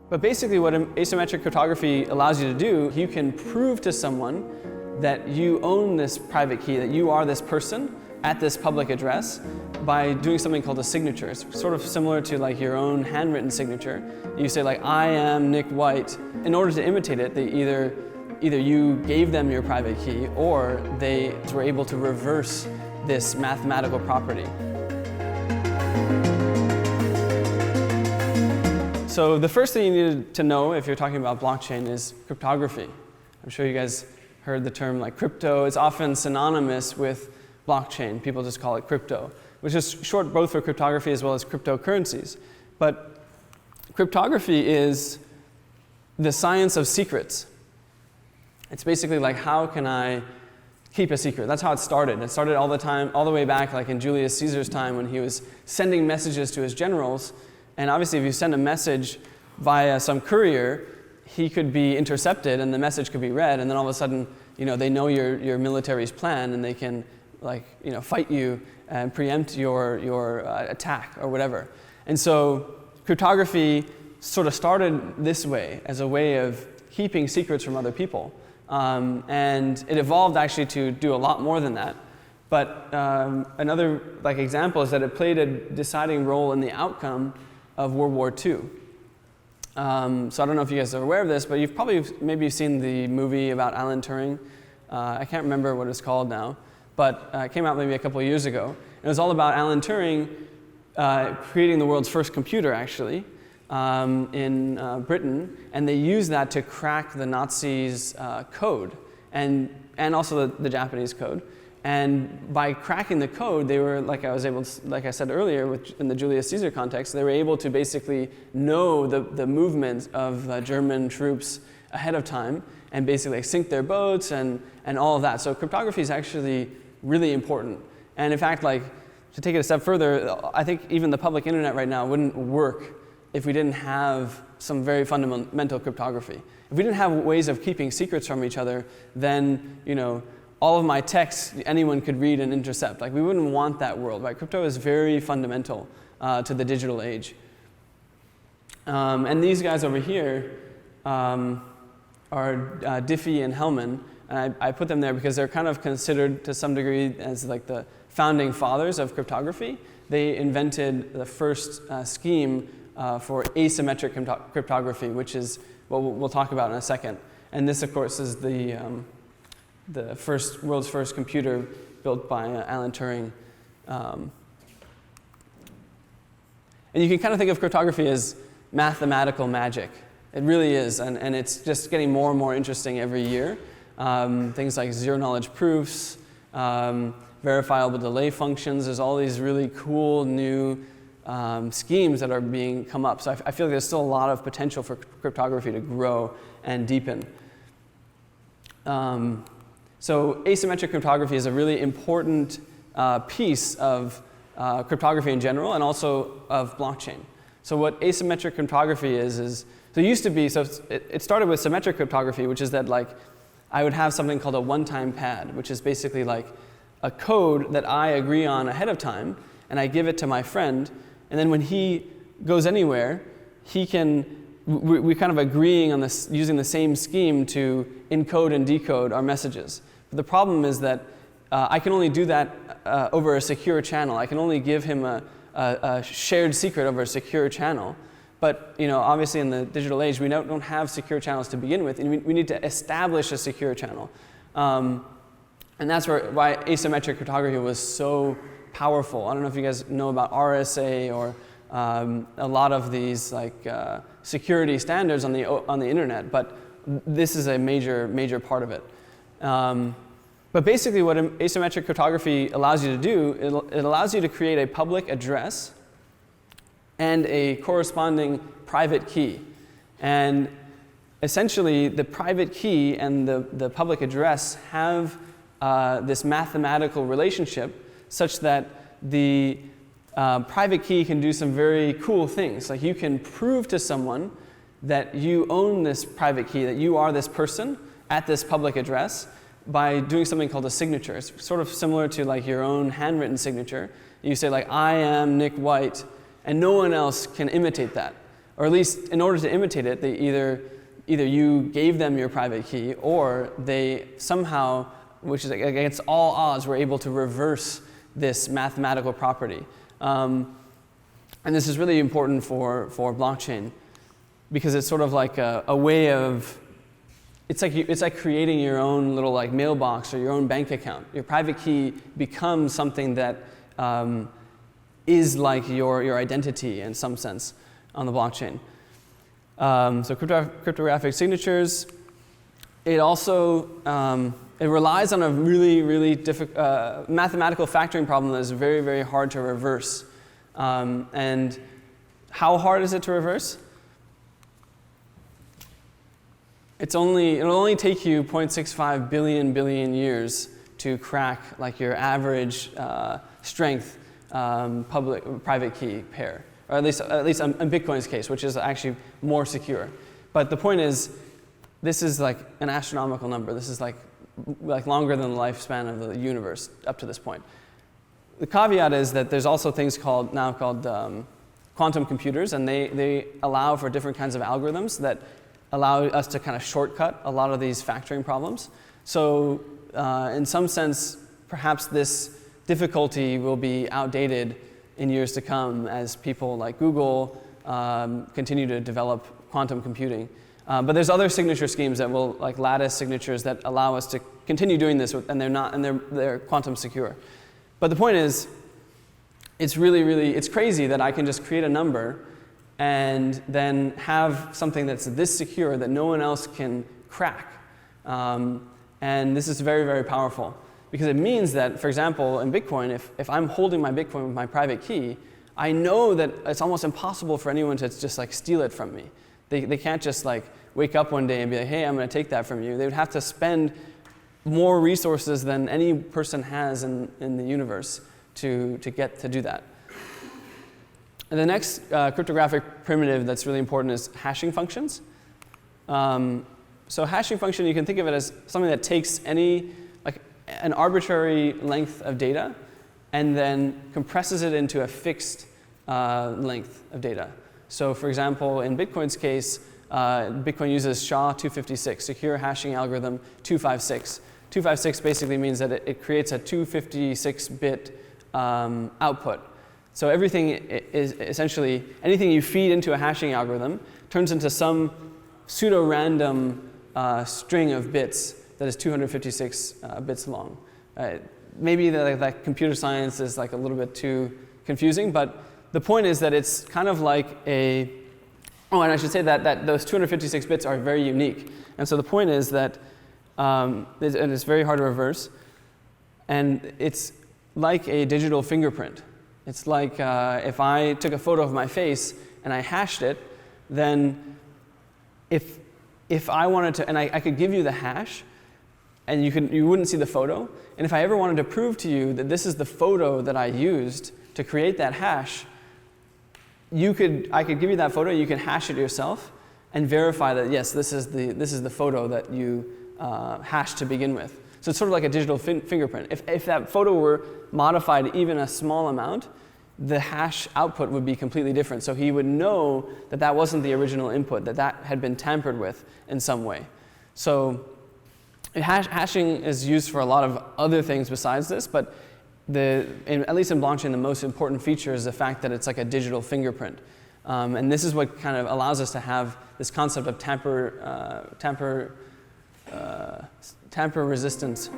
But basically what asymmetric cryptography allows you to do, you can prove to someone that you own this private key, that you are this person at this public address by doing something called a signature. It's sort of similar to like your own handwritten signature. You say like, I am Nick White. In order to imitate it, they either you gave them your private key or they were able to reverse this mathematical property. So the first thing you need to know if you're talking about blockchain is cryptography. I'm sure you guys heard the term like crypto. It's often synonymous with blockchain. People just call it crypto, which is short both for cryptography as well as cryptocurrencies. But cryptography is the science of secrets. It's basically like, how can I keep a secret? That's how it started. It started all the way back like in Julius Caesar's time when he was sending messages to his generals. And obviously if you send a message via some courier, he could be intercepted and the message could be read, and then all of a sudden, they know your military's plan and they can fight you and preempt your attack or whatever. And so cryptography sort of started this way, as a way of keeping secrets from other people. And it evolved actually to do a lot more than that. But another example is that it played a deciding role in the outcome of World War II. So I don't know if you guys are aware of this, but you've probably maybe seen the movie about Alan Turing. I can't remember what it's called now, but it came out maybe a couple of years ago. It was all about Alan Turing creating the world's first computer, actually, in Britain, and they used that to crack the Nazis' code, and also the Japanese code. And by cracking the code, they were, like I said earlier, in the Julius Caesar context, they were able to basically know the movement of German troops ahead of time and basically sink their boats and all of that. So cryptography is actually really important. And in fact, to take it a step further, I think even the public internet right now wouldn't work if we didn't have some very fundamental cryptography. If we didn't have ways of keeping secrets from each other, then, all of my texts anyone could read and intercept. We wouldn't want that world, right? Crypto is very fundamental to the digital age. And these guys over here are Diffie and Hellman. And I put them there because they're kind of considered to some degree as the founding fathers of cryptography. They invented the first scheme for asymmetric cryptography, which is what we'll talk about in a second. And this, of course, is the world's first computer built by Alan Turing. And you can kind of think of cryptography as mathematical magic. It really is, and it's just getting more and more interesting every year. Things like zero-knowledge proofs, verifiable delay functions. There's all these really cool new schemes that are being come up. So I feel like there's still a lot of potential for cryptography to grow and deepen. So asymmetric cryptography is a really important piece of cryptography in general and also of blockchain. So what asymmetric cryptography is so it used to be, so it started with symmetric cryptography, which is that I would have something called a one-time pad, which is basically a code that I agree on ahead of time, and I give it to my friend, and then when he goes anywhere, we're kind of agreeing on this, using the same scheme to encode and decode our messages. But the problem is that I can only do that over a secure channel. I can only give him a shared secret over a secure channel. But obviously in the digital age, we don't have secure channels to begin with, and we need to establish a secure channel. And that's why asymmetric cryptography was so powerful. I don't know if you guys know about RSA or a lot of these security standards on the internet, but this is a major part of it. But basically what asymmetric cryptography allows you to do, it allows you to create a public address and a corresponding private key. And essentially the private key and the public address have this mathematical relationship such that the private key can do some very cool things. Like you can prove to someone that you own this private key, that you are this person at this public address by doing something called a signature. It's sort of similar to your own handwritten signature. You say I am Nick White, and no one else can imitate that. Or at least in order to imitate it, they either you gave them your private key, or they somehow, which is against all odds, were able to reverse this mathematical property. And this is really important for blockchain, because it's sort of like a way of, it's like creating your own little like mailbox or your own bank account. Your private key becomes something that is like your identity in some sense on the blockchain. So cryptographic signatures, it also it relies on a really difficult mathematical factoring problem that is very, very hard to reverse. And how hard is it to reverse? It'll only take you 0.65 billion years to crack like your average strength private key pair, or at least in Bitcoin's case, which is actually more secure. But the point is, this is like an astronomical number. This is like longer than the lifespan of the universe up to this point. The caveat is that there's also things called quantum computers, and they allow for different kinds of algorithms that allow us to kind of shortcut a lot of these factoring problems. So in some sense, perhaps this difficulty will be outdated in years to come as people like Google continue to develop quantum computing. But there's other signature schemes that will, like lattice signatures, that allow us to continue doing this, and they're quantum secure. But the point is, it's crazy that I can just create a number and then have something that's this secure that no one else can crack. And this is very, very powerful, because it means that, for example, in Bitcoin, if I'm holding my Bitcoin with my private key, I know that it's almost impossible for anyone to just like steal it from me. They can't just like wake up one day and be like, hey, I'm going to take that from you. They would have to spend more resources than any person has in the universe to get to do that. And the next cryptographic primitive that's really important is hashing functions. So hashing function, you can think of it as something that takes an arbitrary length of data and then compresses it into a fixed length of data. So for example, in Bitcoin's case, Bitcoin uses SHA-256, secure hashing algorithm 256. 256 basically means that it creates a 256-bit output. So everything is essentially, anything you feed into a hashing algorithm turns into some pseudo-random string of bits that is 256 bits long. Maybe that computer science is like a little bit too confusing, but the point is that it's kind of like and I should say that those 256 bits are very unique. And so the point is that it's very hard to reverse, and it's like a digital fingerprint. It's like if I took a photo of my face and I hashed it, then if I wanted to, and I could give you the hash, and you wouldn't see the photo. And if I ever wanted to prove to you that this is the photo that I used to create that hash, I could give you that photo. You can hash it yourself and verify that yes, this is the photo that you hashed to begin with. So it's sort of like a digital fingerprint. If that photo were modified even a small amount, the hash output would be completely different. So he would know that that wasn't the original input, that had been tampered with in some way. So hashing is used for a lot of other things besides this, but at least in blockchain, the most important feature is the fact that it's like a digital fingerprint. And this is what kind of allows us to have this concept of tamper-resistant.